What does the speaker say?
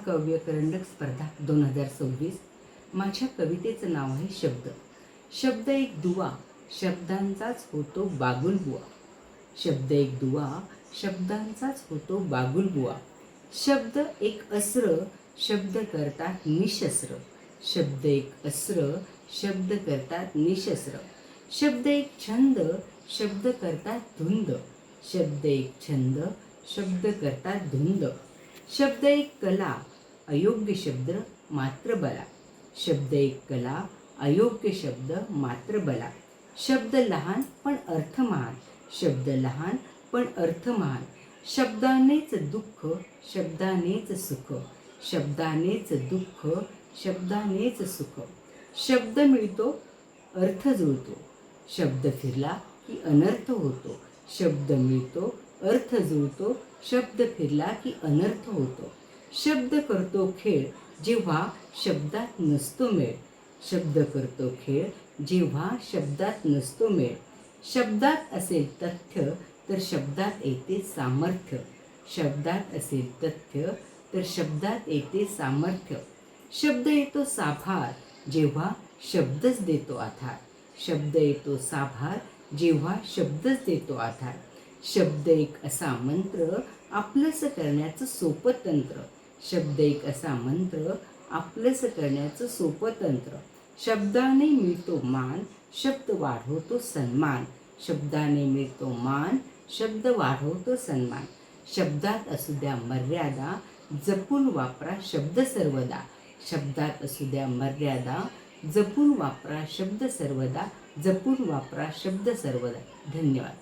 महाकाव्य करंडक स्पर्धा 2026. माझ्या कवितेचं नाव आहे शब्द. शब्द एक दुवा, शब्दांचाच होतो बागुलबुवा. शब्द एक दुवा, शब्दांचाच होतो बागुलबुवा. शब्द एक अस्त्र, शब्द करतात निशस्त्र. शब्द एक अस्त्र, शब्द करतात निशस्त्र. शब्द एक छंद, शब्द करतात धुंद. शब्द एक छंद, शब्द करतात धुंद. शब्द एक कला, अयोग्य शब्द मात्र बला. शब्द एक कला, अयोग्य शब्द मात्र बला. शब्द लहान पण अर्थ महान. शब्द लहान पण अर्थ महान. शब्दानेच दुःख, शब्दानेच सुख. शब्दानेच दुःख, शब्दानेच सुख. शब्द मिळतो, अर्थ जुळतो. शब्द फिरला की अनर्थ होतो. शब्द मिळतो, अर्थ जुळतो. शब्द फिरला की अनर्थ होतो. शब्द करतो खेळ, जेव्हा शब्दात नसतो मेळ. शब्द करतो खेळ, जेव्हा शब्दात नसतो मेळ. शब्दात असेल तथ्य, तर शब्दात येते सामर्थ्य. शब्दात असेल तथ्य, तर शब्दात येते सामर्थ्य. शब्द येतो साभार, जेव्हा शब्दच देतो आधार. शब्द येतो साभार, जेव्हा शब्दच देतो आधार. शब्द एक असा मंत्र, आपलंसं करण्याचं सोपं तंत्र. शब्द एक असा मंत्र, आपलंसं करण्याचं सोपं तंत्र. शब्दाने मिळतो मान, शब्द वाढवतो सन्मान. शब्दाने मिळतो मान, शब्द वाढवतो सन्मान. शब्दात असू द्या मर्यादा, जपून वापरा शब्द सर्वदा. शब्दात असू द्या मर्यादा, जपून वापरा शब्द सर्वदा. जपून वापरा शब्द सर्वदा. धन्यवाद.